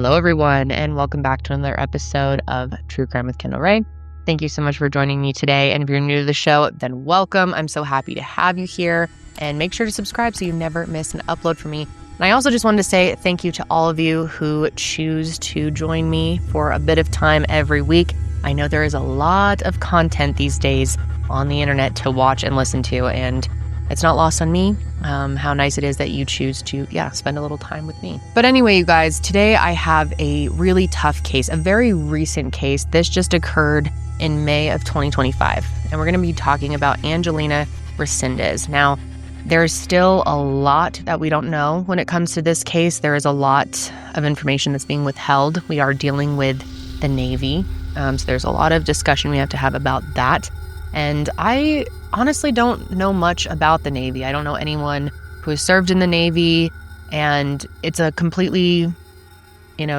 Hello, everyone, and welcome back to another episode of True Crime with Kendall Rae. Thank you so much for joining me today. And if you're new to the show, then welcome. I'm so happy to have you here. And make sure to subscribe so you never miss an upload from me. And I also just wanted to say thank you to all of you who choose to join me for a bit of time every week. I know there is a lot of content these days on the internet to watch and listen to, and it's not lost on me how nice it is that you choose to, spend a little time with me. But anyway, you guys, today I have a really tough case, a very recent case. This just occurred in May of 2025, and we're going to be talking about Angelina Resendiz. Now, there's still a lot that we don't know when it comes to this case. There is a lot of information that's being withheld. We are dealing with the Navy, so there's a lot of discussion we have to have about that. And I honestly don't know much about the Navy. I don't know anyone who has served in the Navy, and it's a completely,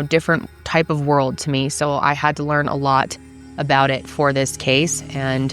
different type of world to me. So I had to learn a lot about it for this case. And,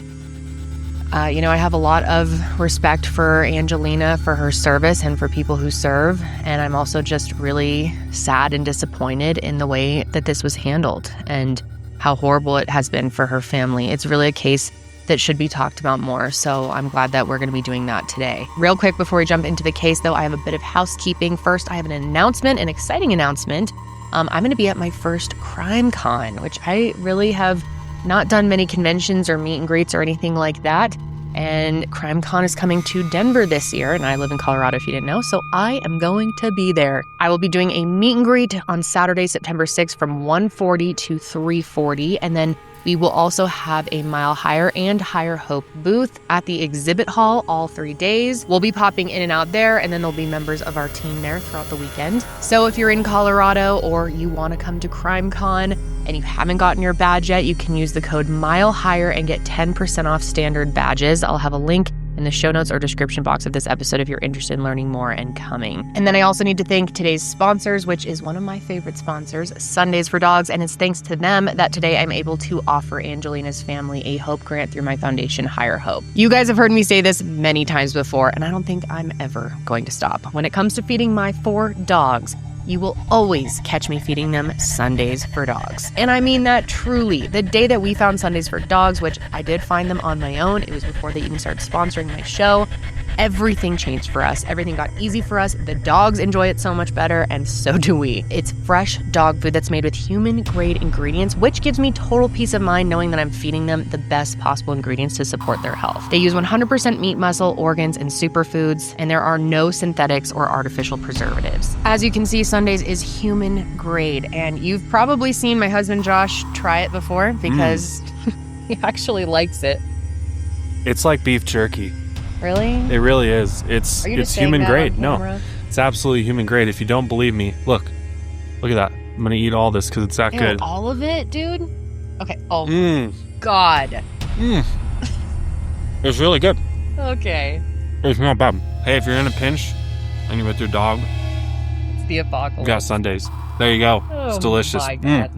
I have a lot of respect for Angelina, for her service, and for people who serve. And I'm also just really sad and disappointed in the way that this was handled and how horrible it has been for her family. It's really a case that should be talked about more. So I'm glad that we're going to be doing that today. Real quick, before we jump into the case, though, I have a bit of housekeeping. First, I have an exciting announcement. I'm going to be at my first Crime Con, which I really have not done many conventions or meet and greets or anything like that. And Crime Con is coming to Denver this year, and I live in Colorado if you didn't know, so I am going to be there. I will be doing a meet and greet on Saturday, September 6th from 1:40 to 3:40, and then we will also have a Mile Higher and Higher Hope booth at the exhibit hall all 3 days. We'll be popping in and out there, and then there'll be members of our team there throughout the weekend. So if you're in Colorado or you want to come to Crime Con and you haven't gotten your badge yet, you can use the code Mile Higher and get 10% off standard badges. I'll have a link in the show notes or description box of this episode if you're interested in learning more and coming. And then I also need to thank today's sponsors, which is one of my favorite sponsors, Sundays for Dogs, and it's thanks to them that today I'm able to offer Angelina's family a Hope Grant through my foundation, Higher Hope. You guys have heard me say this many times before, and I don't think I'm ever going to stop. When it comes to feeding my 4 dogs, you will always catch me feeding them Sundays for Dogs. And I mean that truly. The day that we found Sundays for Dogs, which I did find them on my own, it was before they even started sponsoring my show, everything changed for us. Everything got easy for us. The dogs enjoy it so much better, and so do we. It's fresh dog food that's made with human-grade ingredients, which gives me total peace of mind knowing that I'm feeding them the best possible ingredients to support their health. They use 100% meat, muscle, organs, and superfoods, and there are no synthetics or artificial preservatives. As you can see, Sundays is human-grade, and you've probably seen my husband Josh try it before because he actually likes it. It's like beef jerky. Really? It really is. It's human grade. No, it's absolutely human grade. If you don't believe me, look at that. I'm gonna eat all this because it's that good. All of it, dude? Okay. Oh, God. It's really good. Okay. It's not bad. Hey, if you're in a pinch and you're with your dog, It's the apocalypse. you got Sundays. There you go. It's delicious. My God.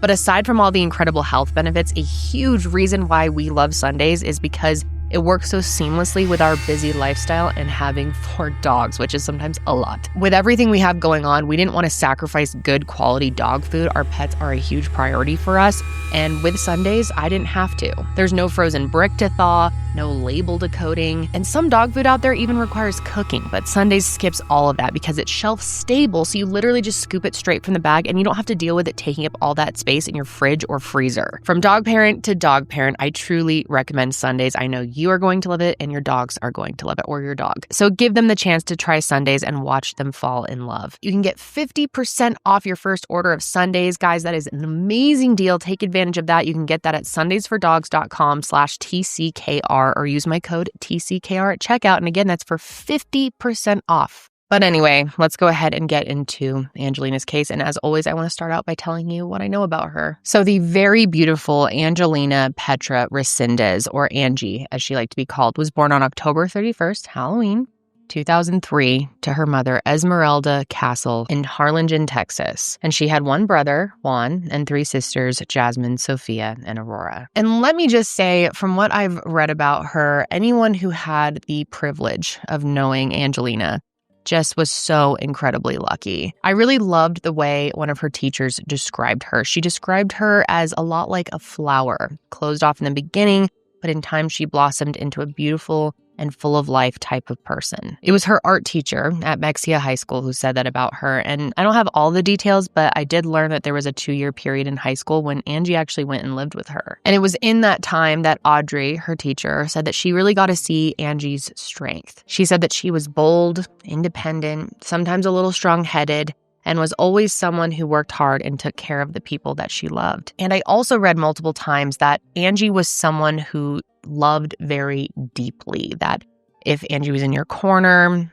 But aside from all the incredible health benefits, a huge reason why we love Sundays is because it works so seamlessly with our busy lifestyle and having 4 dogs, which is sometimes a lot. With everything we have going on, we didn't want to sacrifice good quality dog food. Our pets are a huge priority for us. And with Sundays, I didn't have to. There's no frozen brick to thaw, no label decoding, and some dog food out there even requires cooking, but Sundays skips all of that because it's shelf stable, so you literally just scoop it straight from the bag and you don't have to deal with it taking up all that space in your fridge or freezer. From dog parent to dog parent, I truly recommend Sundays. I know you are going to love it and your dogs are going to love it, or your dog. So give them the chance to try Sundays and watch them fall in love. You can get 50% off your first order of Sundays. Guys, that is an amazing deal. Take advantage of that. You can get that at sundaysfordogs.com/TCKR or use my code TCKR at checkout. And again, that's for 50% off. But anyway, let's go ahead and get into Angelina's case. And as always, I want to start out by telling you what I know about her. So the very beautiful Angelina Petra Resendiz, or Angie, as she liked to be called, was born on October 31st, Halloween, 2003, to her mother, Esmeralda Castle, in Harlingen, Texas. And she had 1 brother, Juan, and 3 sisters, Jasmine, Sophia, and Aurora. And let me just say, from what I've read about her, anyone who had the privilege of knowing Angelina just was so incredibly lucky. I really loved the way one of her teachers described her. She described her as a lot like a flower, closed off in the beginning, but in time she blossomed into a beautiful and full of life type of person. It was her art teacher at Mexia High School who said that about her. And I don't have all the details, but I did learn that there was a 2-year period in high school when Angie actually went and lived with her. And it was in that time that Audrey, her teacher, said that she really got to see Angie's strength. She said that she was bold, independent, sometimes a little strong-headed, and was always someone who worked hard and took care of the people that she loved. And I also read multiple times that Angie was someone who loved very deeply, that if Angie was in your corner,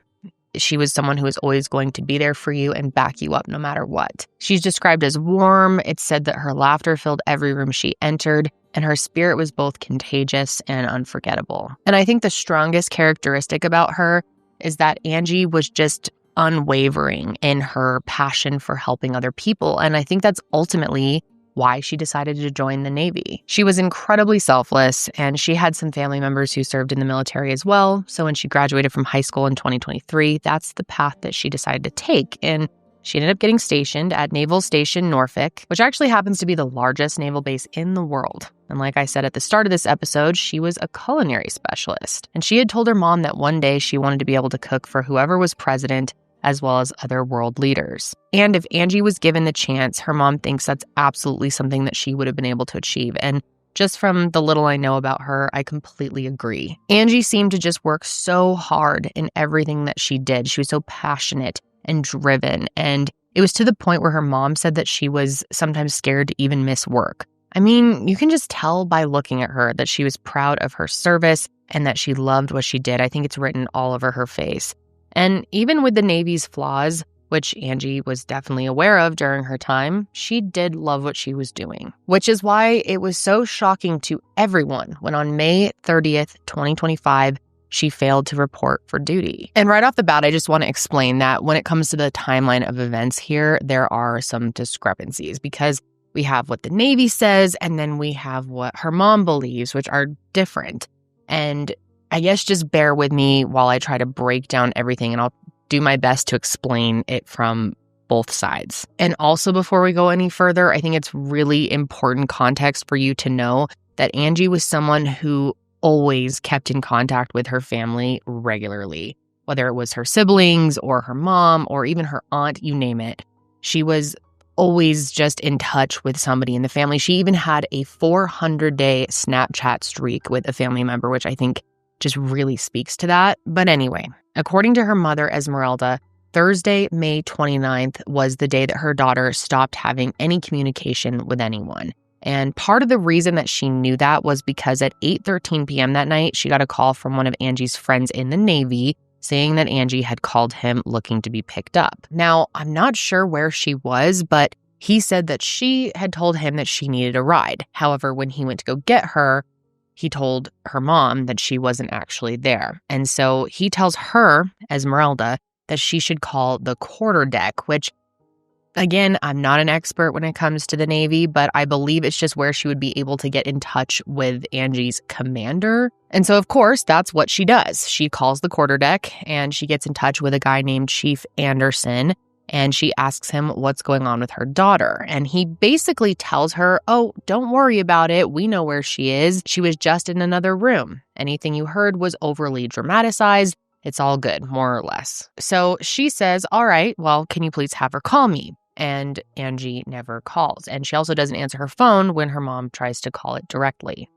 she was someone who was always going to be there for you and back you up no matter what. She's described as warm. It's said that her laughter filled every room she entered, and her spirit was both contagious and unforgettable. And I think the strongest characteristic about her is that Angie was just unwavering in her passion for helping other people. And I think that's ultimately why she decided to join the Navy. She was incredibly selfless, and she had some family members who served in the military as well. So when she graduated from high school in 2023, that's the path that she decided to take. And she ended up getting stationed at Naval Station Norfolk, which actually happens to be the largest naval base in the world. And like I said at the start of this episode, she was a culinary specialist. And she had told her mom that one day she wanted to be able to cook for whoever was president, as well as other world leaders. And if Angie was given the chance, her mom thinks that's absolutely something that she would have been able to achieve. And just from the little I know about her, I completely agree. Angie seemed to just work so hard in everything that she did. She was so passionate and driven. And it was to the point where her mom said that she was sometimes scared to even miss work. I mean, you can just tell by looking at her that she was proud of her service and that she loved what she did. I think it's written all over her face. And even with the Navy's flaws, which Angie was definitely aware of during her time, she did love what she was doing, which is why it was so shocking to everyone when on May 30th, 2025, she failed to report for duty. And right off the bat, I just want to explain that when it comes to the timeline of events here, there are some discrepancies because we have what the Navy says and then we have what her mom believes, which are different. And I guess just bear with me while I try to break down everything, and I'll do my best to explain it from both sides. And also, before we go any further, I think it's really important context for you to know that Angie was someone who always kept in contact with her family regularly, whether it was her siblings or her mom or even her aunt, you name it. She was always just in touch with somebody in the family. She even had a 400-day Snapchat streak with a family member, which I think just really speaks to that. But anyway, according to her mother, Esmeralda, Thursday, May 29th was the day that her daughter stopped having any communication with anyone. And part of the reason that she knew that was because at 8:13 p.m. that night, she got a call from one of Angie's friends in the Navy saying that Angie had called him looking to be picked up. Now, I'm not sure where she was, but he said that she had told him that she needed a ride. However, when he went to go get her, he told her mom that she wasn't actually there. And so he tells her, Esmeralda, that she should call the quarterdeck, which, again, I'm not an expert when it comes to the Navy, but I believe it's just where she would be able to get in touch with Angie's commander. And so, of course, that's what she does. She calls the quarterdeck and she gets in touch with a guy named Chief Anderson. And she asks him what's going on with her daughter. And he basically tells her, oh, don't worry about it. We know where she is. She was just in another room. Anything you heard was overly dramatized. It's all good, more or less. So she says, all right, well, can you please have her call me? And Angie never calls. And she also doesn't answer her phone when her mom tries to call it directly.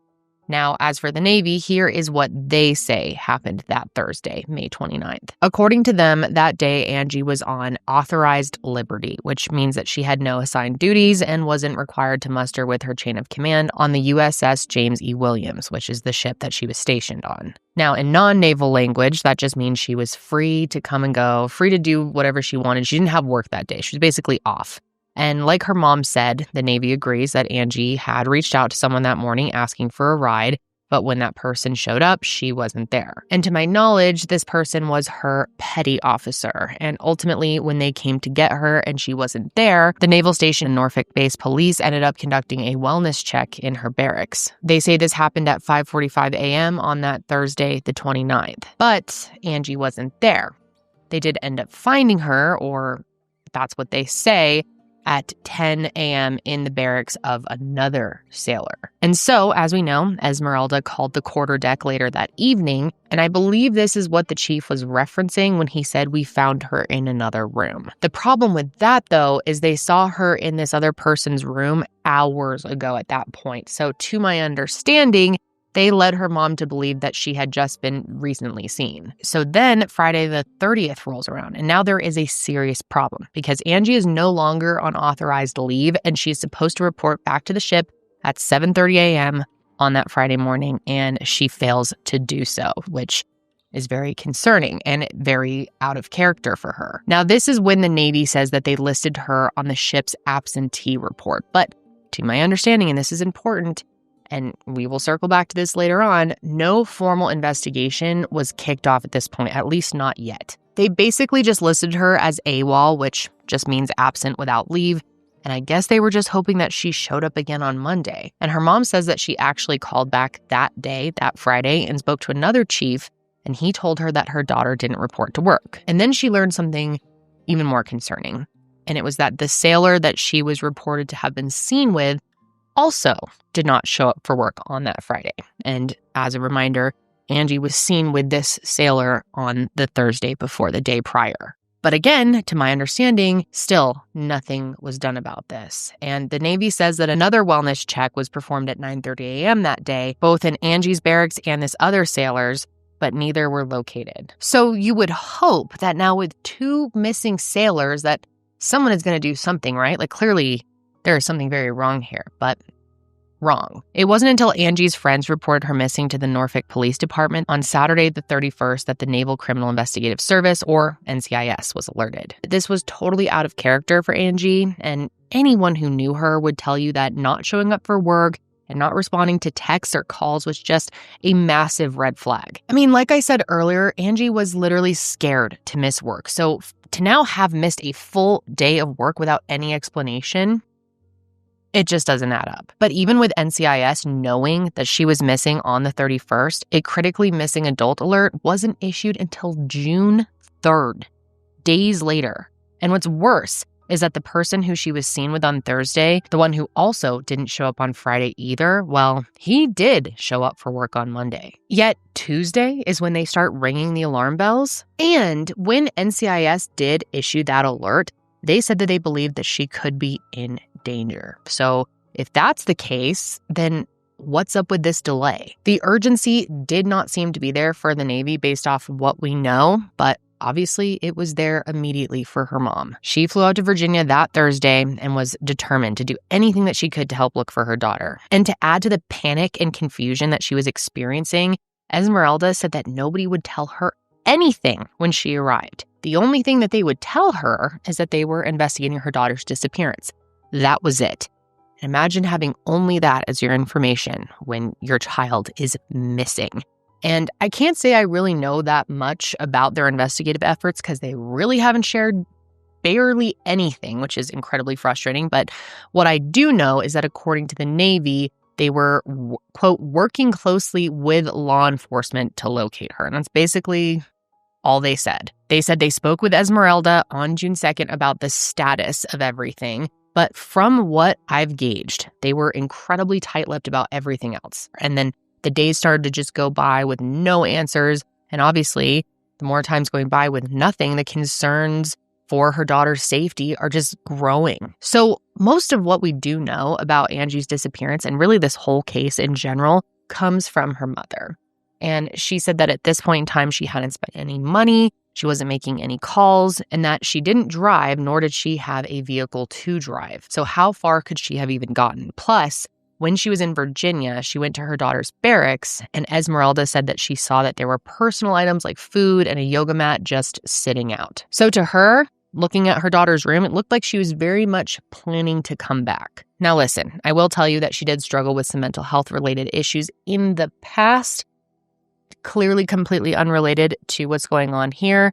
Now, as for the Navy, here is what they say happened that Thursday, May 29th. According to them, that day, Angie was on authorized liberty, which means that she had no assigned duties and wasn't required to muster with her chain of command on the USS James E. Williams, which is the ship that she was stationed on. Now, in non-naval language, that just means she was free to come and go, free to do whatever she wanted. She didn't have work that day. She was basically off. And like her mom said, the Navy agrees that Angie had reached out to someone that morning asking for a ride, but when that person showed up, she wasn't there. And to my knowledge, this person was her petty officer. And ultimately, when they came to get her and she wasn't there, the Naval Station Norfolk Base Police ended up conducting a wellness check in her barracks. They say this happened at 5:45 a.m. on that Thursday, the 29th. But Angie wasn't there. they did end up finding her, or that's what they say, at 10 a.m. in the barracks of another sailor. And so, as we know, Esmeralda called the quarterdeck later that evening, and I believe this is what the chief was referencing when he said we found her in another room. The problem with that, though, is they saw her in this other person's room hours ago at that point. So, to my understanding, they led her mom to believe that she had just been recently seen. So then Friday the 30th rolls around, and now there is a serious problem because Angie is no longer on authorized leave, and she's supposed to report back to the ship at 7:30 a.m. on that Friday morning, and she fails to do so, which is very concerning and very out of character for her. Now, this is when the Navy says that they listed her on the ship's absentee report, but to my understanding, and this is important, and we will circle back to this later on, no formal investigation was kicked off at this point, at least not yet. They basically just listed her as AWOL, which just means absent without leave, and I guess they were just hoping that she showed up again on Monday. And her mom says that she actually called back that day, that Friday, and spoke to another chief, and he told her that her daughter didn't report to work. And then she learned something even more concerning, and it was that the sailor that she was reported to have been seen with also did not show up for work on that Friday. And as a reminder, Angie was seen with this sailor on the Thursday before, the day prior. But again, to my understanding, still nothing was done about this. And the Navy says that another wellness check was performed at 9:30 a.m. that day, both in Angie's barracks and this other sailor's, but neither were located. So you would hope that now with two missing sailors that someone is going to do something, right? Like clearly there is something very wrong here, but wrong. It wasn't until Angie's friends reported her missing to the Norfolk Police Department on Saturday the 31st that the Naval Criminal Investigative Service, or NCIS, was alerted. This was totally out of character for Angie, and anyone who knew her would tell you that not showing up for work and not responding to texts or calls was just a massive red flag. I mean, like I said earlier, Angie was literally scared to miss work. So to now have missed a full day of work without any explanation, it just doesn't add up. But even with NCIS knowing that she was missing on the 31st, a critically missing adult alert wasn't issued until June 3rd, days later. And what's worse is that the person who she was seen with on Thursday, the one who also didn't show up on Friday either, well, he did show up for work on Monday. Yet Tuesday is when they start ringing the alarm bells. And when NCIS did issue that alert, they said that they believed that she could be in danger. So if that's the case, then what's up with this delay? The urgency did not seem to be there for the Navy based off what we know, but obviously it was there immediately for her mom. She flew out to Virginia that Thursday and was determined to do anything that she could to help look for her daughter. And to add to the panic and confusion that she was experiencing, Esmeralda said that nobody would tell her anything when she arrived. The only thing that they would tell her is that they were investigating her daughter's disappearance. That was it. Imagine having only that as your information when your child is missing. And I can't say I really know that much about their investigative efforts because they really haven't shared barely anything, which is incredibly frustrating. But what I do know is that according to the Navy, they were, quote, working closely with law enforcement to locate her. And that's basically all they said. They said they spoke with Esmeralda on June 2nd about the status of everything. But from what I've gauged, they were incredibly tight-lipped about everything else. And then the days started to just go by with no answers. And obviously, the more times going by with nothing, the concerns for her daughter's safety are just growing. So most of what we do know about Angie's disappearance, and really this whole case in general, comes from her mother. And she said that at this point in time, she hadn't spent any money, she wasn't making any calls, and that she didn't drive, nor did she have a vehicle to drive. So how far could she have even gotten? Plus, when she was in Virginia, she went to her daughter's barracks, and Esmeralda said that she saw that there were personal items like food and a yoga mat just sitting out. So to her, looking at her daughter's room, it looked like she was very much planning to come back. Now listen, I will tell you that she did struggle with some mental health related issues in the past, clearly completely unrelated to what's going on here,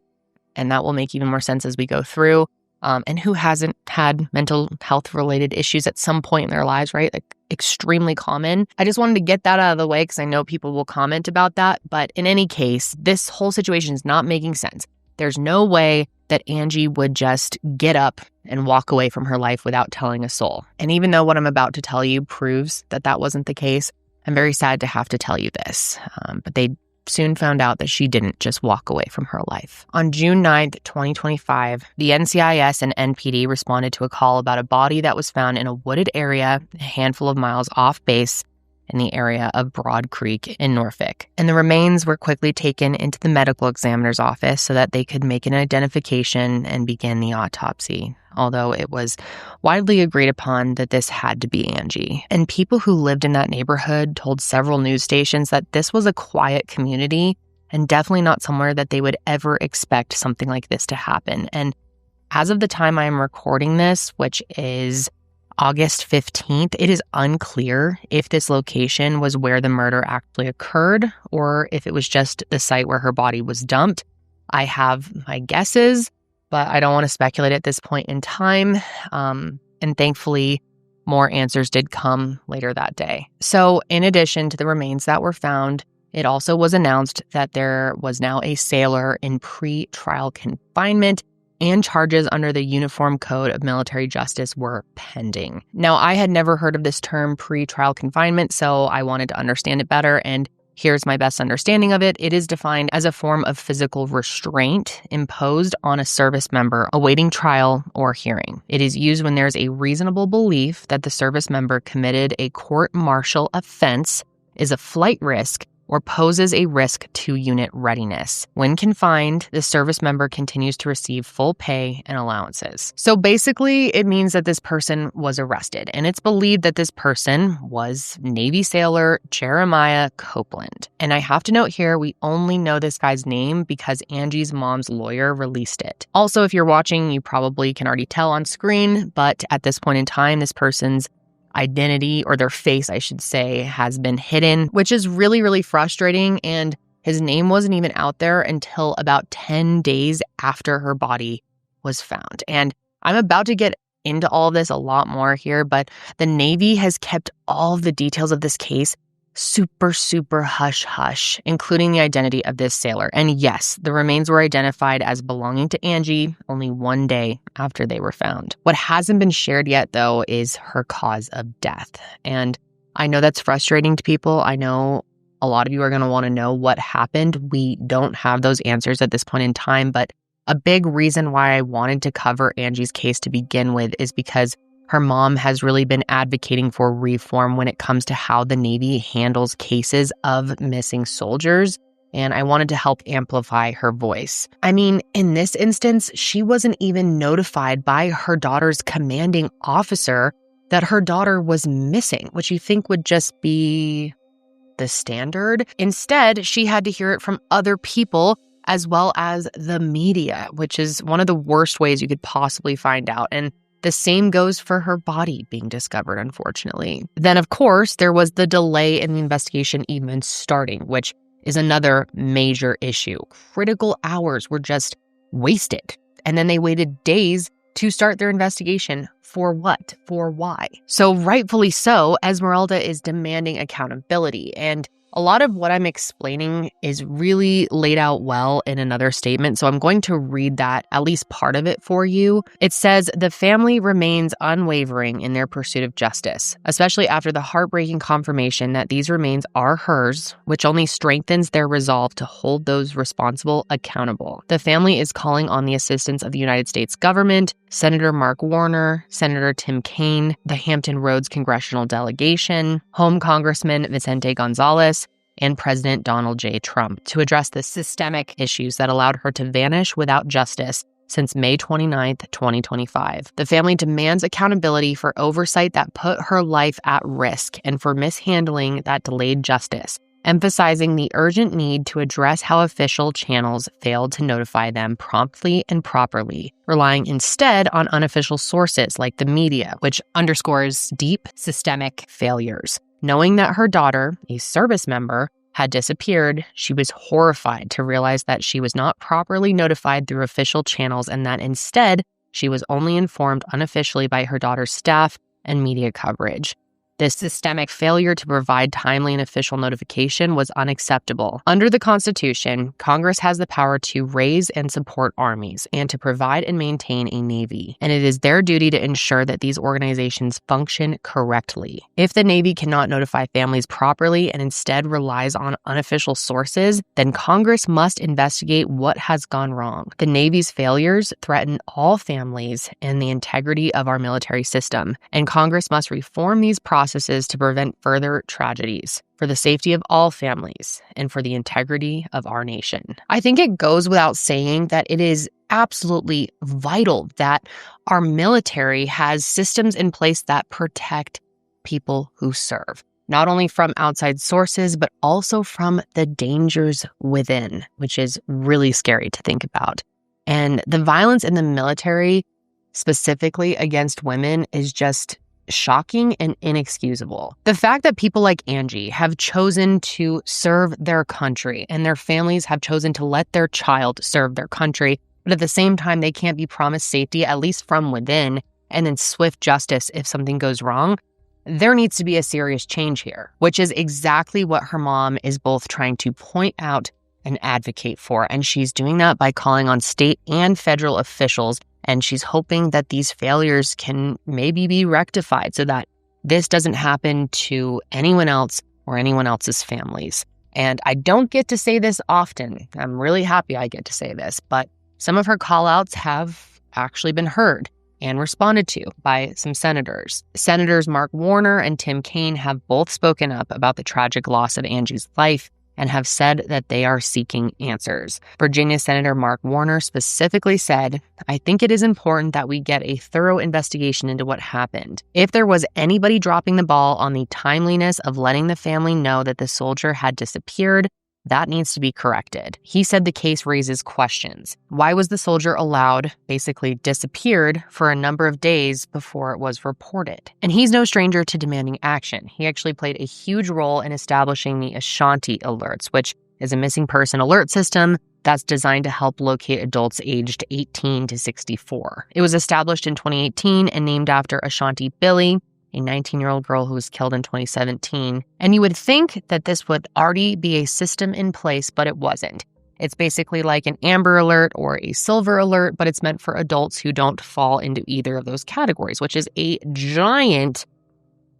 and that will make even more sense as we go through. And who hasn't had mental health related issues at some point in their lives, right? Like extremely common. I just wanted to get that out of the way because I know people will comment about that. But in any case, this whole situation is not making sense. There's no way that Angie would just get up and walk away from her life without telling a soul. And even though what I'm about to tell you proves that that wasn't the case, I'm very sad to have to tell you this. But they soon found out that she didn't just walk away from her life. On June 9th, 2025, the NCIS and NPD responded to a call about a body that was found in a wooded area a handful of miles off base in the area of Broad Creek in Norfolk. And the remains were quickly taken into the medical examiner's office so that they could make an identification and begin the autopsy, although it was widely agreed upon that this had to be Angie. And people who lived in that neighborhood told several news stations that this was a quiet community and definitely not somewhere that they would ever expect something like this to happen. And as of the time I am recording this, which is August 15th, it is unclear if this location was where the murder actually occurred or if it was just the site where her body was dumped. I have my guesses, but I don't want to speculate at this point in time. And thankfully, more answers did come later that day. So in addition to the remains that were found, it also was announced that there was now a sailor in pre-trial confinement and charges under the Uniform Code of Military Justice were pending. Now, I had never heard of this term pre-trial confinement, so I wanted to understand it better, and here's my best understanding of it. It is defined as a form of physical restraint imposed on a service member awaiting trial or hearing. It is used when there's a reasonable belief that the service member committed a court-martial offense, is a flight risk, or poses a risk to unit readiness. When confined, the service member continues to receive full pay and allowances. So basically, it means that this person was arrested, and it's believed that this person was Navy sailor Jeremiah Copeland. And I have to note here, we only know this guy's name because Angie's mom's lawyer released it. Also, if you're watching, you probably can already tell on screen, but at this point in time, this person's identity, or their face, I should say, has been hidden, which is really, really frustrating. And his name wasn't even out there until about 10 days after her body was found. And I'm about to get into all of this a lot more here, but the Navy has kept all of the details of this case super, super hush-hush, including the identity of this sailor. And yes, the remains were identified as belonging to Angie only one day after they were found. What hasn't been shared yet, though, is her cause of death. And I know that's frustrating to people. I know a lot of you are going to want to know what happened. We don't have those answers at this point in time, but a big reason why I wanted to cover Angie's case to begin with is because her mom has really been advocating for reform when it comes to how the Navy handles cases of missing soldiers, and I wanted to help amplify her voice. I mean, in this instance, she wasn't even notified by her daughter's commanding officer that her daughter was missing, which you think would just be the standard. Instead, she had to hear it from other people as well as the media, which is one of the worst ways you could possibly find out. And the same goes for her body being discovered, unfortunately. Then, of course, there was the delay in the investigation even starting, which is another major issue. Critical hours were just wasted. And then they waited days to start their investigation. For what? For why? So rightfully so, Esmeralda is demanding accountability. And a lot of what I'm explaining is really laid out well in another statement, so I'm going to read that, at least part of it for you. It says, the family remains unwavering in their pursuit of justice, especially after the heartbreaking confirmation that these remains are hers, which only strengthens their resolve to hold those responsible accountable. The family is calling on the assistance of the United States government, Senator Mark Warner, Senator Tim Kaine, the Hampton Roads congressional delegation, Home Congressman Vicente Gonzalez, and President Donald J. Trump to address the systemic issues that allowed her to vanish without justice since May 29th, 2025. The family demands accountability for oversight that put her life at risk and for mishandling that delayed justice, emphasizing the urgent need to address how official channels failed to notify them promptly and properly, relying instead on unofficial sources like the media, which underscores deep systemic failures. Knowing that her daughter, a service member, had disappeared, she was horrified to realize that she was not properly notified through official channels and that instead, she was only informed unofficially by her daughter's staff and media coverage. This systemic failure to provide timely and official notification was unacceptable. Under the Constitution, Congress has the power to raise and support armies and to provide and maintain a navy, and it is their duty to ensure that these organizations function correctly. If the Navy cannot notify families properly and instead relies on unofficial sources, then Congress must investigate what has gone wrong. The Navy's failures threaten all families and the integrity of our military system, and Congress must reform these processes to prevent further tragedies, for the safety of all families, and for the integrity of our nation. I think it goes without saying that it is absolutely vital that our military has systems in place that protect people who serve, not only from outside sources, but also from the dangers within, which is really scary to think about. And the violence in the military, specifically against women, is just shocking and inexcusable. The fact that people like Angie have chosen to serve their country and their families have chosen to let their child serve their country, but at the same time, they can't be promised safety, at least from within, and then swift justice if something goes wrong, there needs to be a serious change here, which is exactly what her mom is both trying to point out and advocate for. And she's doing that by calling on state and federal officials. And she's hoping that these failures can maybe be rectified so that this doesn't happen to anyone else or anyone else's families. And I don't get to say this often. I'm really happy I get to say this, but some of her call-outs have actually been heard and responded to by some senators. Senators Mark Warner and Tim Kaine have both spoken up about the tragic loss of Angie's life and have said that they are seeking answers. Virginia Senator Mark Warner specifically said, "I think it is important that we get a thorough investigation into what happened. If there was anybody dropping the ball on the timeliness of letting the family know that the soldier had disappeared, that needs to be corrected." He said the case raises questions. Why was the soldier basically disappeared for a number of days before it was reported? And he's no stranger to demanding action. He actually played a huge role in establishing the Ashanti Alerts, which is a missing person alert system that's designed to help locate adults aged 18 to 64. It was established in 2018 and named after Ashanti Billy, a 19-year-old girl who was killed in 2017. And you would think that this would already be a system in place, but it wasn't. It's basically like an Amber Alert or a Silver Alert, but it's meant for adults who don't fall into either of those categories, which is a giant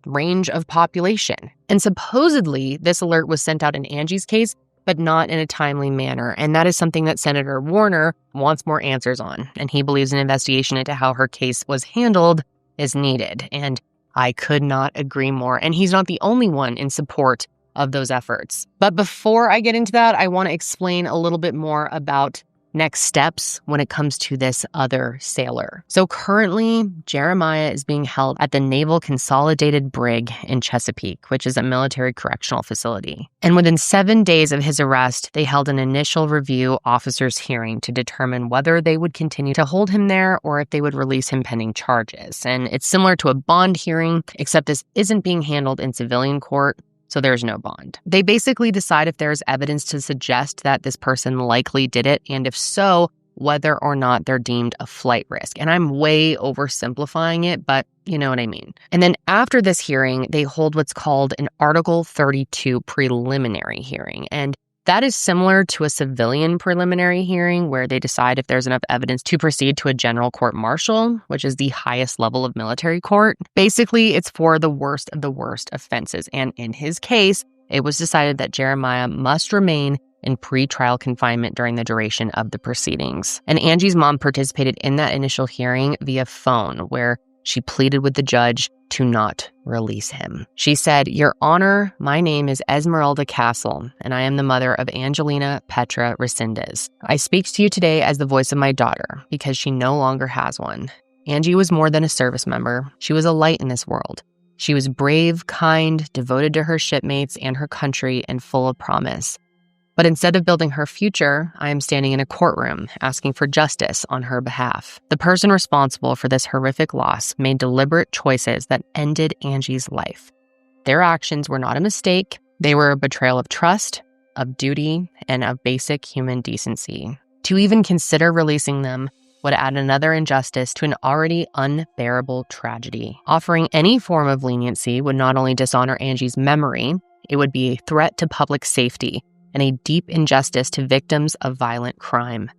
range of population. And supposedly, this alert was sent out in Angie's case, but not in a timely manner. And that is something that Senator Warner wants more answers on. And he believes an investigation into how her case was handled is needed. And I could not agree more. And he's not the only one in support of those efforts. But before I get into that, I want to explain a little bit more about next steps when it comes to this other sailor. So currently, Jeremiah is being held at the Naval Consolidated Brig in Chesapeake, which is a military correctional facility. And within 7 days of his arrest, they held an initial review officers' hearing to determine whether they would continue to hold him there or if they would release him pending charges. And it's similar to a bond hearing, except this isn't being handled in civilian court, so there's no bond. They basically decide if there's evidence to suggest that this person likely did it, and if so, whether or not they're deemed a flight risk. And I'm way oversimplifying it, but you know what I mean. And then after this hearing, they hold what's called an Article 32 preliminary hearing. And that is similar to a civilian preliminary hearing where they decide if there's enough evidence to proceed to a general court-martial, which is the highest level of military court. Basically, it's for the worst of the worst offenses. And in his case, it was decided that Jeremiah must remain in pretrial confinement during the duration of the proceedings. And Angie's mom participated in that initial hearing via phone, where she pleaded with the judge to not release him. She said, "Your Honor, my name is Esmeralda Castle, and I am the mother of Angelina Petra Resendiz. I speak to you today as the voice of my daughter, because she no longer has one. Angie was more than a service member. She was a light in this world. She was brave, kind, devoted to her shipmates and her country, and full of promise. But instead of building her future, I am standing in a courtroom asking for justice on her behalf. The person responsible for this horrific loss made deliberate choices that ended Angie's life. Their actions were not a mistake. They were a betrayal of trust, of duty, and of basic human decency. To even consider releasing them would add another injustice to an already unbearable tragedy. Offering any form of leniency would not only dishonor Angie's memory, it would be a threat to public safety and a deep injustice to victims of violent crime.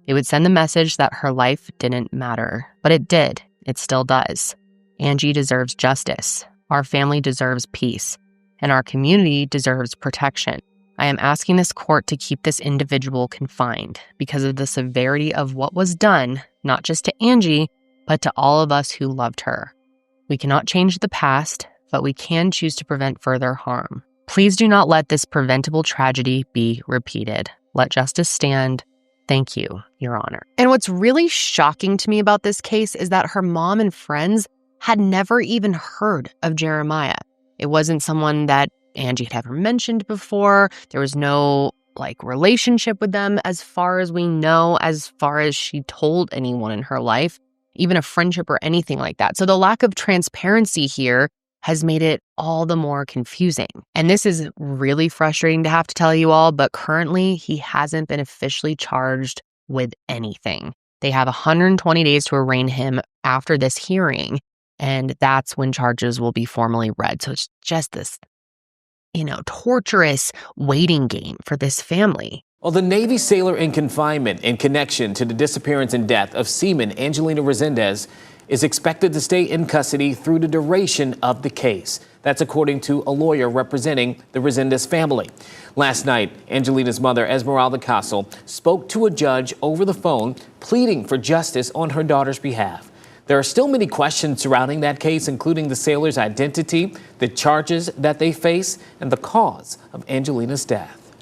It would send the message that her life didn't matter. But it did. It still does. Angie deserves justice. Our family deserves peace. And our community deserves protection. I am asking this court to keep this individual confined because of the severity of what was done, not just to Angie, but to all of us who loved her. We cannot change the past, but we can choose to prevent further harm. Please do not let this preventable tragedy be repeated. Let justice stand. Thank you, Your Honor. And what's really shocking to me about this case is that her mom and friends had never even heard of Jeremiah. It wasn't someone that Angie had ever mentioned before. There was no relationship with them as far as we know, as far as she told anyone in her life, even a friendship or anything like that. So the lack of transparency here has made it all the more confusing. And this is really frustrating to have to tell you all, but currently he hasn't been officially charged with anything. They have 120 days to arraign him after this hearing, and that's when charges will be formally read. So it's just this torturous waiting game for this family. Well, the Navy sailor in confinement in connection to the disappearance and death of seaman Angelina Resendiz is expected to stay in custody through the duration of the case. That's according to a lawyer representing the Resendiz family. Last night, Angelina's mother, Esmeralda Castle, spoke to a judge over the phone, pleading for justice on her daughter's behalf. There are still many questions surrounding that case, including the sailor's identity, the charges that they face, and the cause of Angelina's death.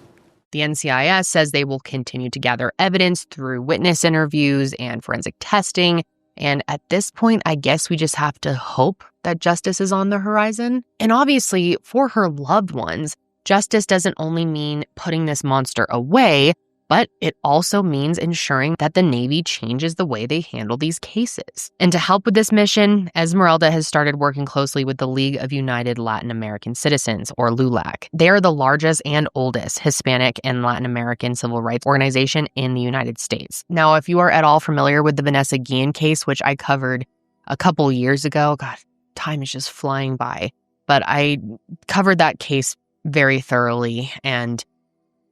The NCIS says they will continue to gather evidence through witness interviews and forensic testing. And at this point, I guess we just have to hope that justice is on the horizon. And obviously, for her loved ones, justice doesn't only mean putting this monster away, but it also means ensuring that the Navy changes the way they handle these cases. And to help with this mission, Esmeralda has started working closely with the League of United Latin American Citizens, or LULAC. They are the largest and oldest Hispanic and Latin American civil rights organization in the United States. Now, if you are at all familiar with the Vanessa Guillen case, which I covered a couple years ago, God, time is just flying by, but I covered that case very thoroughly, and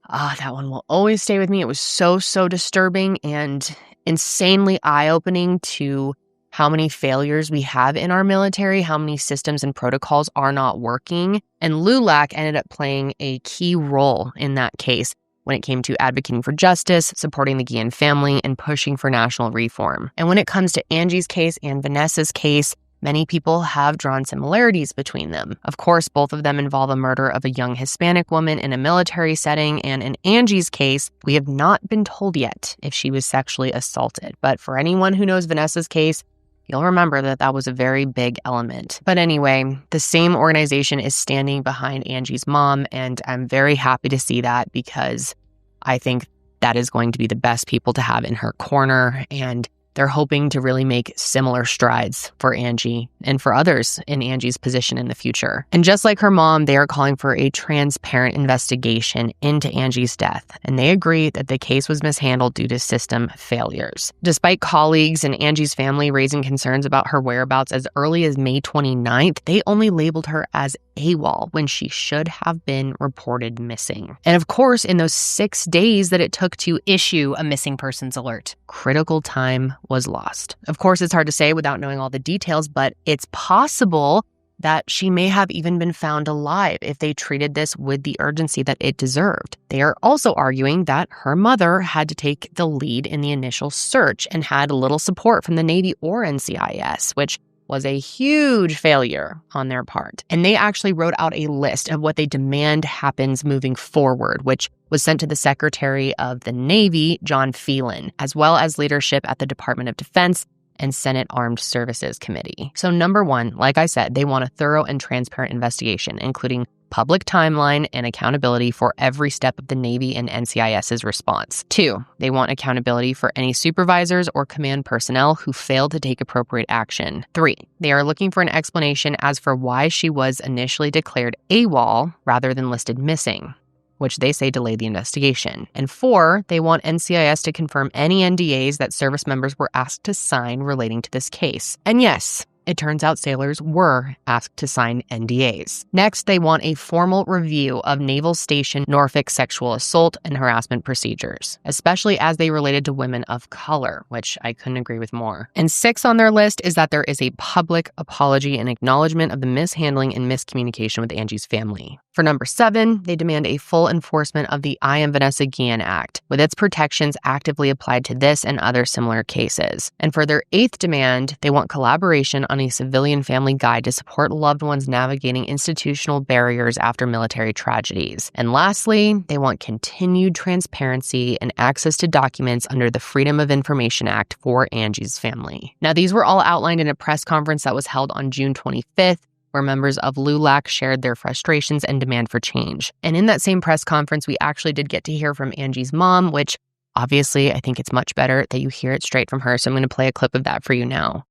that one will always stay with me. It was so disturbing and insanely eye-opening to how many failures we have in our military, how many systems and protocols are not working. And LULAC ended up playing a key role in that case when it came to advocating for justice, supporting the Guillen family, and pushing for national reform. And when it comes to Angie's case and Vanessa's case, many people have drawn similarities between them. Of course, both of them involve the murder of a young Hispanic woman in a military setting, and in Angie's case, we have not been told yet if she was sexually assaulted. But for anyone who knows Vanessa's case, you'll remember that that was a very big element. But anyway, the same organization is standing behind Angie's mom, and I'm very happy to see that because I think that is going to be the best people to have in her corner, and they're hoping to really make similar strides for Angie and for others in Angie's position in the future. And just like her mom, they are calling for a transparent investigation into Angie's death. And they agree that the case was mishandled due to system failures. Despite colleagues and Angie's family raising concerns about her whereabouts as early as May 29th, they only labeled her as AWOL when she should have been reported missing. And of course, in those 6 days that it took to issue a missing persons alert, critical time was lost. Of course, it's hard to say without knowing all the details, but it's possible that she may have even been found alive if they treated this with the urgency that it deserved. They are also arguing that her mother had to take the lead in the initial search and had little support from the Navy or NCIS, which was a huge failure on their part. And they actually wrote out a list of what they demand happens moving forward, which was sent to the Secretary of the Navy, John Phelan, as well as leadership at the Department of Defense and Senate Armed Services Committee. So number one, like I said, they want a thorough and transparent investigation, including public timeline and accountability for every step of the Navy and NCIS's response. 2, they want accountability for any supervisors or command personnel who failed to take appropriate action. 3, they are looking for an explanation as for why she was initially declared AWOL rather than listed missing. which they say delayed the investigation. And 4, they want NCIS to confirm any NDAs that service members were asked to sign relating to this case. And yes, it turns out sailors were asked to sign NDAs. Next, they want a formal review of Naval Station Norfolk sexual assault and harassment procedures, especially as they related to women of color, which I couldn't agree with more. And 6 on their list is that there is a public apology and acknowledgement of the mishandling and miscommunication with Angie's family. For number 7, they demand a full enforcement of the I Am Vanessa Guillen Act, with its protections actively applied to this and other similar cases. And for their 8th demand, they want collaboration on a civilian family guide to support loved ones navigating institutional barriers after military tragedies. And lastly, they want continued transparency and access to documents under the Freedom of Information Act for Angie's family. Now, these were all outlined in a press conference that was held on June 25th, where members of LULAC shared their frustrations and demand for change. And in that same press conference, we actually did get to hear from Angie's mom, which obviously I think it's much better that you hear it straight from her. So I'm going to play a clip of that for you now.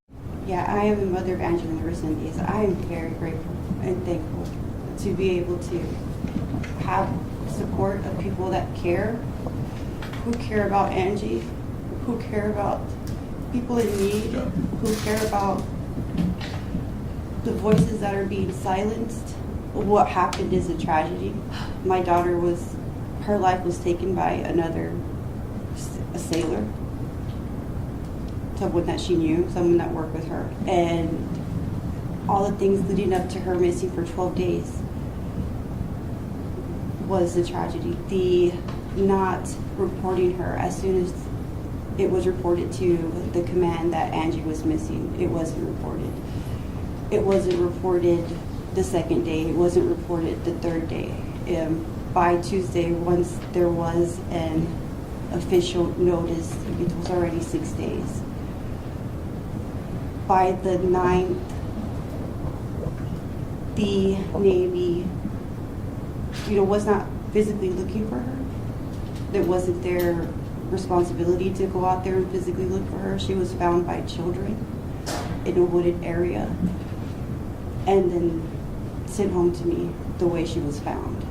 Yeah, I am the mother of Angelina Resendiz. I am very grateful and thankful to be able to have support of people that care, who care about Angie, who care about people in need, who care about the voices that are being silenced. What happened is a tragedy. My daughter her life was taken by a sailor, someone that she knew, someone that worked with her. And all the things leading up to her missing for 12 days was a tragedy. The not reporting her as soon as it was reported to the command that Angie was missing, it wasn't reported. It wasn't reported the second day. It wasn't reported the third day. By Tuesday, once there was an official notice, it was already 6 days. By the 9th, the Navy, was not physically looking for her. It wasn't their responsibility to go out there and physically look for her. She was found by children in a wooded area, and then sent home to me the way she was found,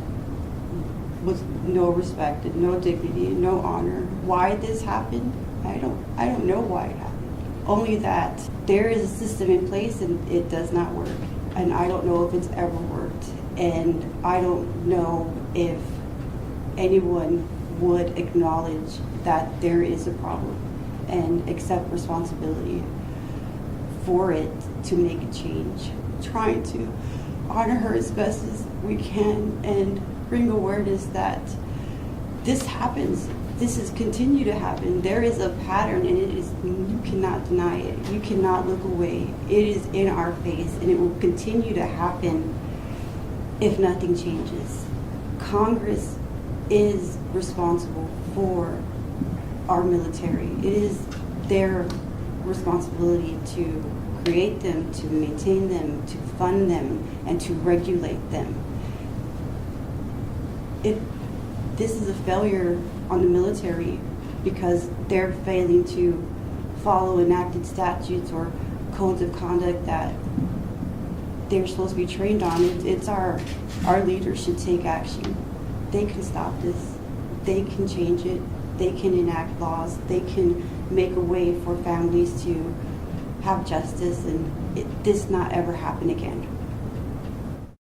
with no respect, no dignity, no honor. Why this happened, I don't know why it happened. Only that there is a system in place and it does not work. And I don't know if it's ever worked. And I don't know if anyone would acknowledge that there is a problem and accept responsibility for it to make a change. Trying to honor her as best as we can and bring awareness that this happens. This is continue to happen. There is a pattern, and you cannot deny it. You cannot look away. It is in our face, and it will continue to happen if nothing changes. Congress is responsible for our military. It is their responsibility to create them, to maintain them, to fund them, and to regulate them. This is a failure on the military because they're failing to follow enacted statutes or codes of conduct that they're supposed to be trained on. It's our leaders should take action. They can stop this. They can change it. They can enact laws. They can make a way for families to have justice and this not ever happen again.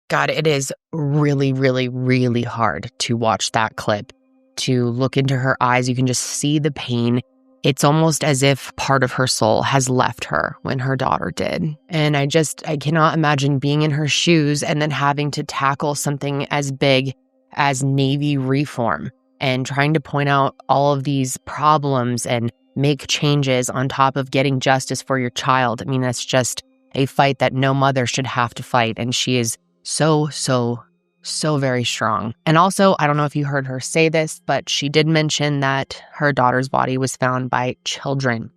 God, it is really, really, really hard to watch that clip, to look into her eyes. You can just see the pain. It's almost as if part of her soul has left her when her daughter did. And I cannot imagine being in her shoes and then having to tackle something as big as Navy reform and trying to point out all of these problems and make changes on top of getting justice for your child. I mean, that's just a fight that no mother should have to fight. And she is so very strong. And also, I don't know if you heard her say this, but she did mention that her daughter's body was found by children.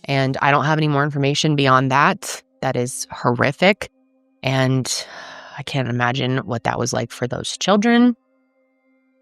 And I don't have any more information beyond that. That is horrific. And I can't imagine what that was like for those children.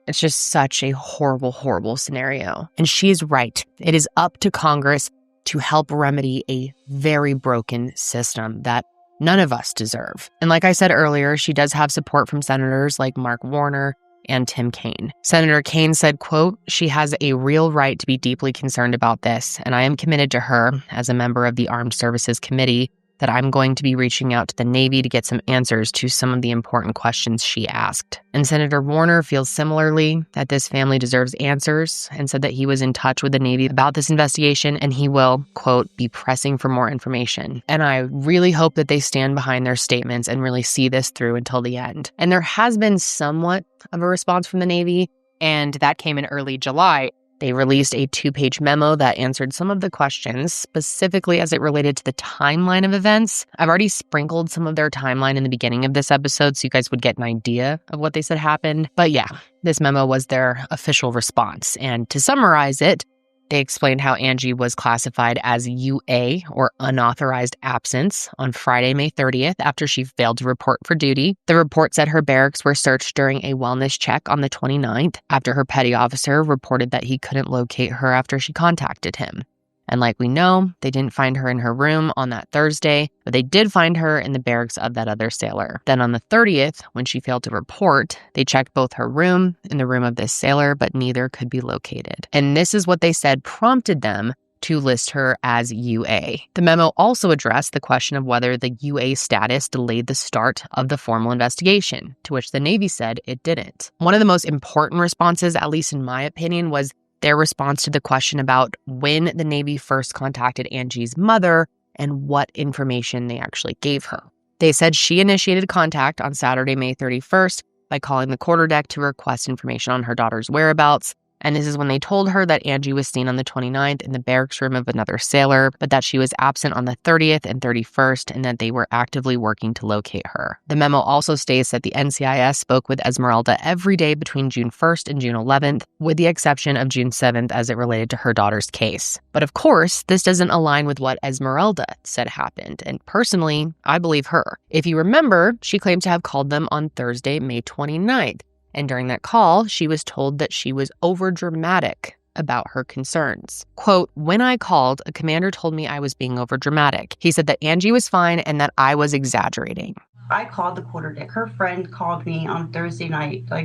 It's just such a horrible, horrible scenario. And she is right. It is up to Congress to help remedy a very broken system that none of us deserve. And like I said earlier, she does have support from senators like Mark Warner, and Tim Kaine. Senator Kaine said, quote, "She has a real right to be deeply concerned about this, and I am committed to her, as a member of the Armed Services Committee, that I'm going to be reaching out to the Navy to get some answers to some of the important questions she asked." And Senator Warner feels similarly, that this family deserves answers, and said that he was in touch with the Navy about this investigation and he will, quote, "be pressing for more information." And I really hope that they stand behind their statements and really see this through until the end. And there has been somewhat of a response from the Navy, and that came in early July. They released a 2-page memo that answered some of the questions, specifically as it related to the timeline of events. I've already sprinkled some of their timeline in the beginning of this episode so you guys would get an idea of what they said happened. But yeah, this memo was their official response. And to summarize it, they explained how Angie was classified as UA, or unauthorized absence, on Friday, May 30th, after she failed to report for duty. The report said her barracks were searched during a wellness check on the 29th, after her petty officer reported that he couldn't locate her after she contacted him. And like we know, they didn't find her in her room on that Thursday, but they did find her in the barracks of that other sailor. Then on the 30th, when she failed to report, they checked both her room and the room of this sailor, but neither could be located. And this is what they said prompted them to list her as UA. The memo also addressed the question of whether the UA status delayed the start of the formal investigation, to which the Navy said it didn't. One of the most important responses, at least in my opinion, was their response to the question about when the Navy first contacted Angie's mother and what information they actually gave her. They said she initiated contact on Saturday, May 31st by calling the quarterdeck to request information on her daughter's whereabouts. And this is when they told her that Angie was seen on the 29th in the barracks room of another sailor, but that she was absent on the 30th and 31st and that they were actively working to locate her. The memo also states that the NCIS spoke with Esmeralda every day between June 1st and June 11th, with the exception of June 7th as it related to her daughter's case. But of course, this doesn't align with what Esmeralda said happened, and personally, I believe her. If you remember, she claimed to have called them on Thursday, May 29th. And during that call, she was told that she was overdramatic about her concerns. Quote, "When I called, a commander told me I was being overdramatic. He said that Angie was fine and that I was exaggerating." I called the quarterdeck. Her friend called me on Thursday night, from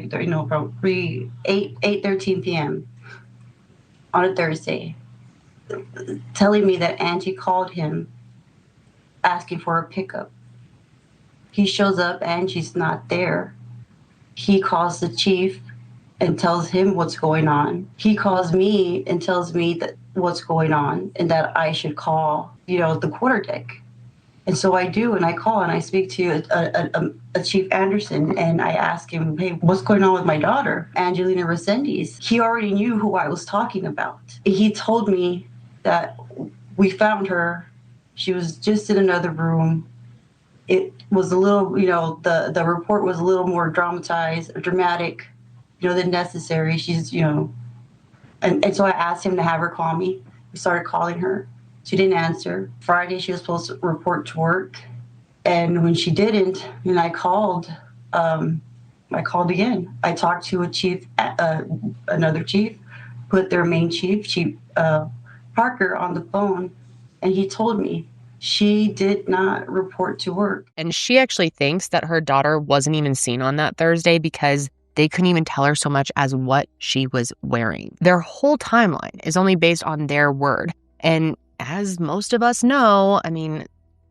8:13 p.m. on a Thursday, telling me that Angie called him asking for a pickup. He shows up, Angie's not there. He calls the chief and tells him what's going on. He calls me and tells me that what's going on and that I should call, the quarterdeck. And so I do, and I call and I speak to a Chief Anderson, and I ask him, "Hey, what's going on with my daughter, Angelina Resendiz?" He already knew who I was talking about. He told me that we found her. She was just in another room. It was a little, the report was a little more dramatic, than necessary. She's, and so I asked him to have her call me. We started calling her. She didn't answer. Friday, she was supposed to report to work. And when she didn't, and I called again. I talked to a chief, another chief, put their main chief, Parker, on the phone, and he told me she did not report to work. And she actually thinks that her daughter wasn't even seen on that Thursday because they couldn't even tell her so much as what she was wearing. Their whole timeline is only based on their word. And as most of us know,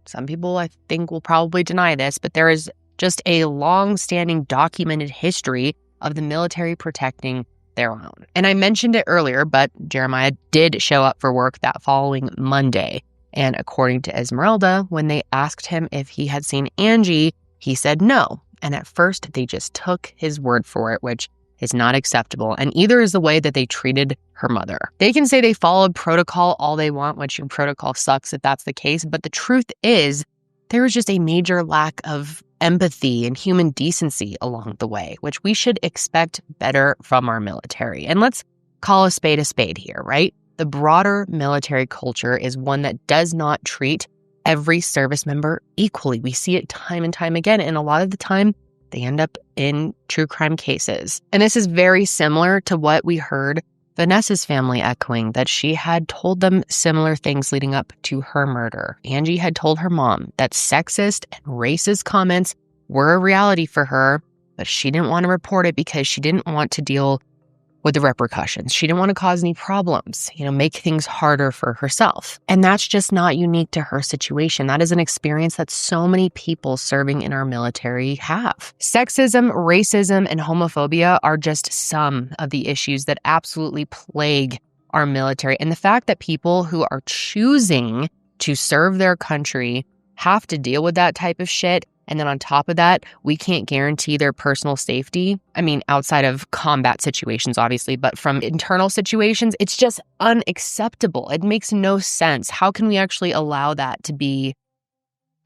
some people I think will probably deny this, but there is just a long-standing documented history of the military protecting their own. And I mentioned it earlier, but Jeremiah did show up for work that following Monday. And according to Esmeralda, when they asked him if he had seen Angie, he said no. And at first, they just took his word for it, which is not acceptable. And either is the way that they treated her mother. They can say they followed protocol all they want, which your protocol sucks if that's the case. But the truth is, there was just a major lack of empathy and human decency along the way, which we should expect better from our military. And let's call a spade here, right? The broader military culture is one that does not treat every service member equally. We see it time and time again, and a lot of the time, they end up in true crime cases. And this is very similar to what we heard Vanessa's family echoing, that she had told them similar things leading up to her murder. Angie had told her mom that sexist and racist comments were a reality for her, but she didn't want to report it because she didn't want to deal with the repercussions. She didn't want to cause any problems, make things harder for herself. And that's just not unique to her situation. That is an experience that so many people serving in our military have. Sexism, racism, and homophobia are just some of the issues that absolutely plague our military. And the fact that people who are choosing to serve their country have to deal with that type of shit, and then on top of that, we can't guarantee their personal safety. I mean, outside of combat situations, obviously, but from internal situations, it's just unacceptable. It makes no sense. How can we actually allow that to be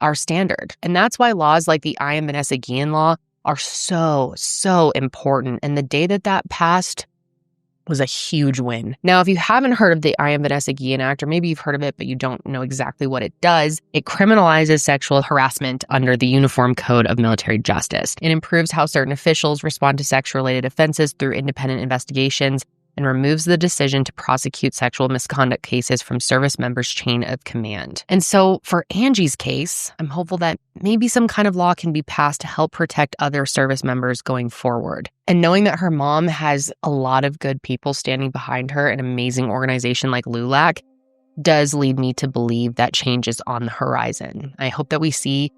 our standard? And that's why laws like the I Am Vanessa Guillen law are so, so important. And the day that that passed was a huge win. Now, if you haven't heard of the I Am Vanessa Guillen Act, or maybe you've heard of it, but you don't know exactly what it does, it criminalizes sexual harassment under the Uniform Code of Military Justice. It improves how certain officials respond to sex-related offenses through independent investigations and removes the decision to prosecute sexual misconduct cases from service members' chain of command. And so for Angie's case, I'm hopeful that maybe some kind of law can be passed to help protect other service members going forward. And knowing that her mom has a lot of good people standing behind her, an amazing organization like LULAC, does lead me to believe that change is on the horizon. I hope that we see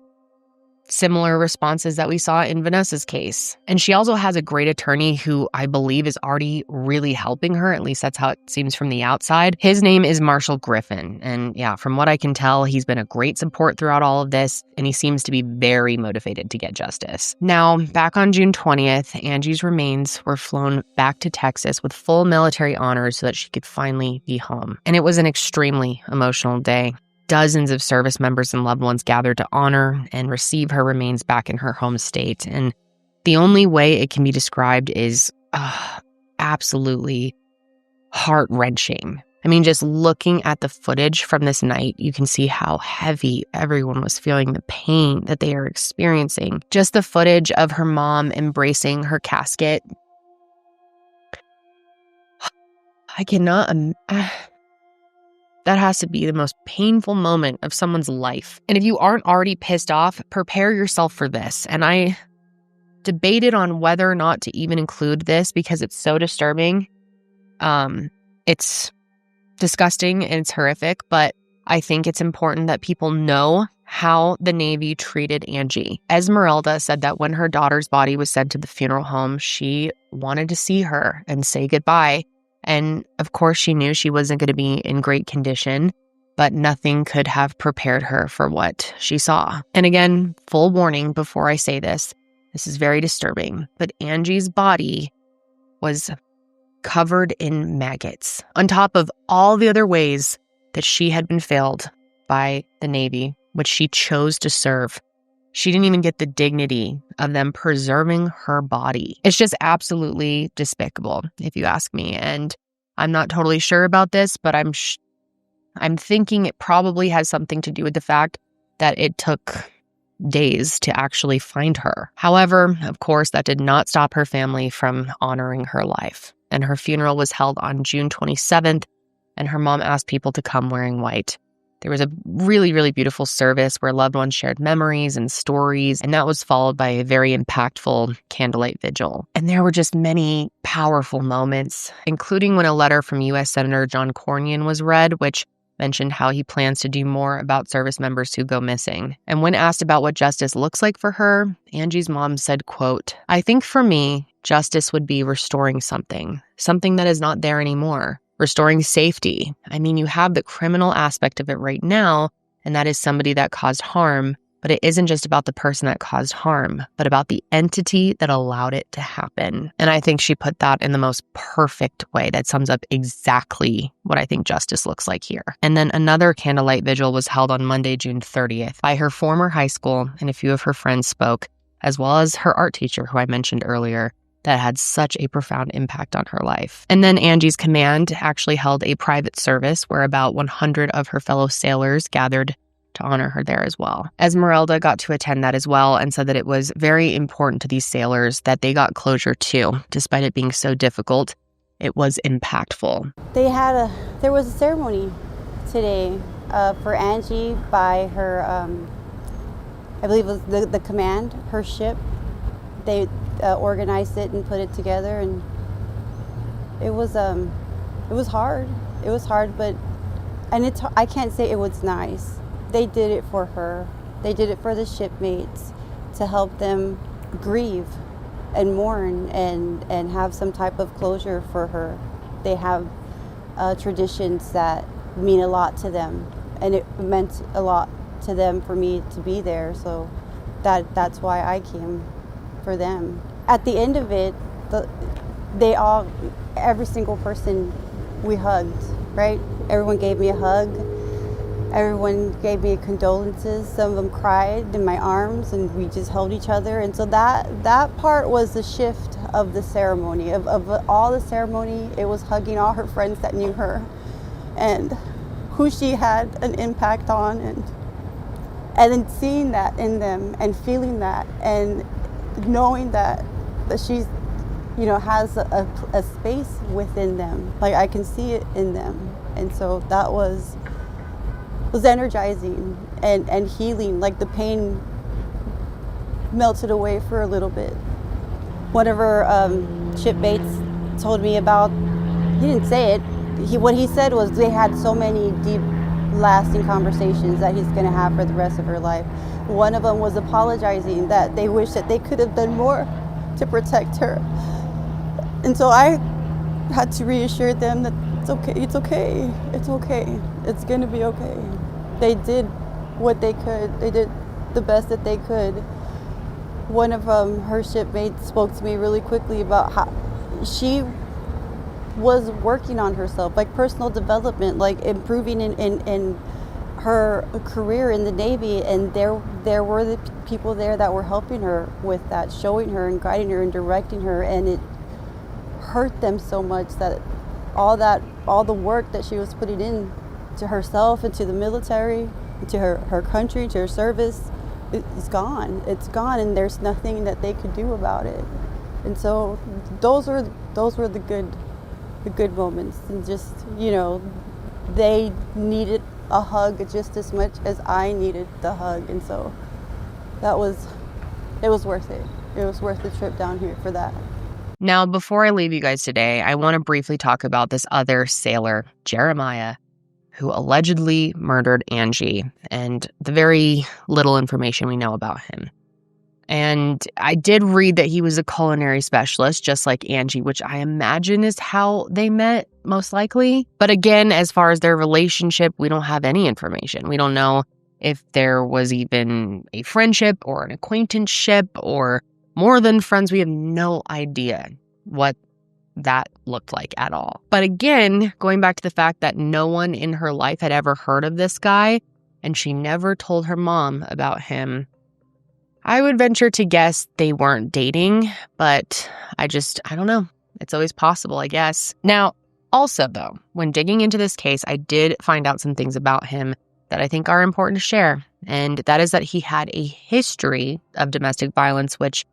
similar responses that we saw in Vanessa's case. And she also has a great attorney who I believe is already really helping her. At least that's how it seems from the outside. His name is Marshall Griffin. And yeah, from what I can tell, he's been a great support throughout all of this, and he seems to be very motivated to get justice. Now, back on June 20th, Angie's remains were flown back to Texas with full military honors so that she could finally be home. And it was an extremely emotional day. Dozens of service members and loved ones gathered to honor and receive her remains back in her home state. And the only way it can be described is absolutely heart-wrenching. I mean, just looking at the footage from this night, you can see how heavy everyone was feeling, the pain that they are experiencing. Just the footage of her mom embracing her casket. I cannot that has to be the most painful moment of someone's life. And if you aren't already pissed off, prepare yourself for this. And I debated on whether or not to even include this because it's so disturbing. It's disgusting and it's horrific, but I think it's important that people know how the Navy treated Angie. Esmeralda said that when her daughter's body was sent to the funeral home, she wanted to see her and say goodbye. And of course, she knew she wasn't going to be in great condition, but nothing could have prepared her for what she saw. And again, full warning before I say this is very disturbing, but Angie's body was covered in maggots, on top of all the other ways that she had been failed by the Navy, which she chose to serve. She didn't even get the dignity of them preserving her body. It's just absolutely despicable, if you ask me. And I'm not totally sure about this, but I'm thinking it probably has something to do with the fact that it took days to actually find her. However, of course, that did not stop her family from honoring her life. And her funeral was held on June 27th, and her mom asked people to come wearing white. There was a really, really beautiful service where loved ones shared memories and stories, and that was followed by a very impactful candlelight vigil. And there were just many powerful moments, including when a letter from U.S. Senator John Cornyn was read, which mentioned how he plans to do more about service members who go missing. And when asked about what justice looks like for her, Angie's mom said, quote, "I think for me, justice would be restoring something that is not there anymore. Restoring safety. I mean, you have the criminal aspect of it right now, and that is somebody that caused harm, but it isn't just about the person that caused harm, but about the entity that allowed it to happen." And I think she put that in the most perfect way that sums up exactly what I think justice looks like here. And then another candlelight vigil was held on Monday, June 30th by her former high school, and a few of her friends spoke, as well as her art teacher, who I mentioned earlier, that had such a profound impact on her life. And then Angie's command actually held a private service where about 100 of her fellow sailors gathered to honor her there as well. Esmeralda got to attend that as well and said that it was very important to these sailors that they got closure too. Despite it being so difficult, it was impactful. There was a ceremony today for Angie by her, I believe it was the command, her ship. they organized it and put it together, and it was hard. It was hard, but I can't say it was nice. They did it for her. They did it for the shipmates to help them grieve and mourn and have some type of closure for her. They have traditions that mean a lot to them, and it meant a lot to them for me to be there. So that's why I came for them. At the end of it, every single person, we hugged, right? Everyone gave me a hug. Everyone gave me condolences. Some of them cried in my arms, and we just held each other. And so that part was the shift of the ceremony. Of all the ceremony, it was hugging all her friends that knew her and who she had an impact on, and then seeing that in them and feeling that and knowing that she's, has a space within them. Like, I can see it in them. And so that was energizing and healing. Like, the pain melted away for a little bit. One of her shipmates told me about, he didn't say it, what he said was they had so many deep, lasting conversations that he's going to have for the rest of her life. One of them was apologizing that they wish that they could have done more to protect her. And so I had to reassure them that it's okay, it's going to be okay. They did what they could. They did the best that they could. One of her shipmates spoke to me really quickly about how she was working on herself, like personal development, like improving in her career in the Navy, and there were the people there that were helping her with that, showing her and guiding her and directing her, and it hurt them so much that all the work that she was putting in to herself and to the military, to her country, to her service, it's gone, and there's nothing that they could do about it. And so those were the good moments, and just, they needed a hug just as much as I needed the hug, and so it was worth it. It was worth the trip down here for that. Now, before I leave you guys today, I want to briefly talk about this other sailor, Jeremiah, who allegedly murdered Angie, and the very little information we know about him. And I did read that he was a culinary specialist, just like Angie, which I imagine is how they met, most likely. But again, as far as their relationship, we don't have any information. We don't know if there was even a friendship or an acquaintanceship or more than friends. We have no idea what that looked like at all. But again, going back to the fact that no one in her life had ever heard of this guy, and she never told her mom about him, I would venture to guess they weren't dating, but I don't know. It's always possible, I guess. Now, also though, when digging into this case, I did find out some things about him that I think are important to share. And that is that he had a history of domestic violence, which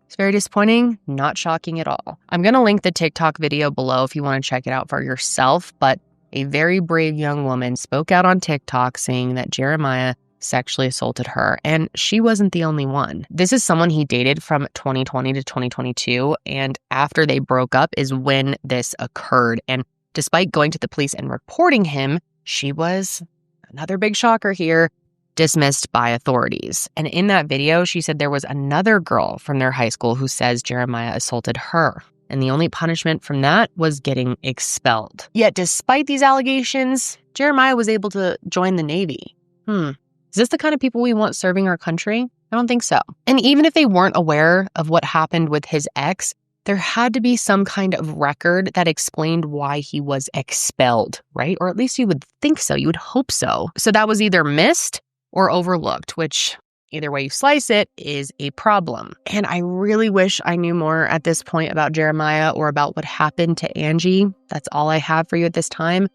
is very disappointing, not shocking at all. I'm going to link the TikTok video below if you want to check it out for yourself, but a very brave young woman spoke out on TikTok saying that Jeremiah sexually assaulted her, and she wasn't the only one. This is someone he dated from 2020 to 2022, and after they broke up is when this occurred. And despite going to the police and reporting him, she was, another big shocker here, dismissed by authorities. And in that video, she said there was another girl from their high school who says Jeremiah assaulted her, and the only punishment from that was getting expelled. Yet despite these allegations, Jeremiah was able to join the Navy. Is this the kind of people we want serving our country? I don't think so. And even if they weren't aware of what happened with his ex, there had to be some kind of record that explained why he was expelled, right? Or at least you would think so. You would hope so. So that was either missed or overlooked, which either way you slice it is a problem. And I really wish I knew more at this point about Jeremiah or about what happened to Angie. That's all I have for you at this time.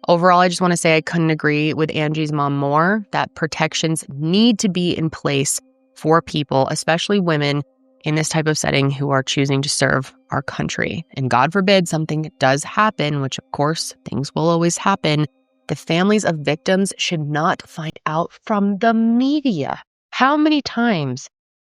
Overall, I just want to say I couldn't agree with Angie's mom more, that protections need to be in place for people, especially women, in this type of setting who are choosing to serve our country. And God forbid something does happen, which of course things will always happen, the families of victims should not find out from the media. How many times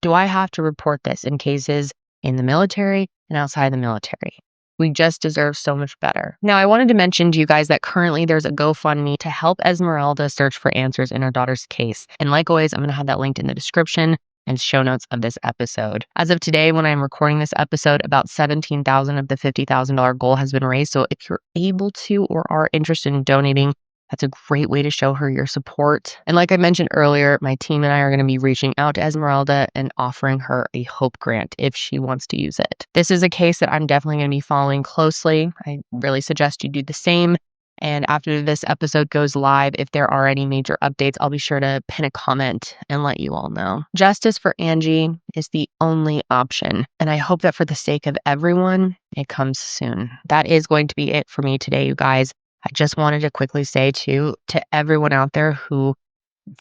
Do I have to report this in cases in the military and outside the military? We just deserve so much better. Now, I wanted to mention to you guys that currently there's a GoFundMe to help Esmeralda search for answers in her daughter's case. And like always, I'm going to have that linked in the description and show notes of this episode. As of today, when I'm recording this episode, about $17,000 of the $50,000 goal has been raised. So if you're able to or are interested in donating, that's a great way to show her your support. And like I mentioned earlier, my team and I are going to be reaching out to Esmeralda and offering her a HOPE grant if she wants to use it. This is a case that I'm definitely going to be following closely. I really suggest you do the same. And after this episode goes live, if there are any major updates, I'll be sure to pin a comment and let you all know. Justice for Angie is the only option. And I hope that for the sake of everyone, it comes soon. That is going to be it for me today, you guys. I just wanted to quickly say to everyone out there who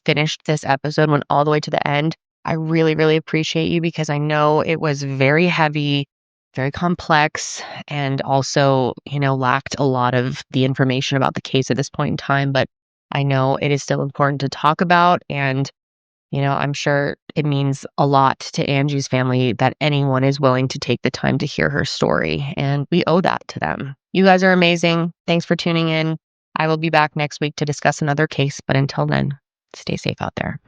finished this episode, went all the way to the end, I really, really appreciate you because I know it was very heavy, very complex, and also, lacked a lot of the information about the case at this point in time. But I know it is still important to talk about. And I'm sure it means a lot to Angie's family that anyone is willing to take the time to hear her story. And we owe that to them. You guys are amazing. Thanks for tuning in. I will be back next week to discuss another case. But until then, stay safe out there.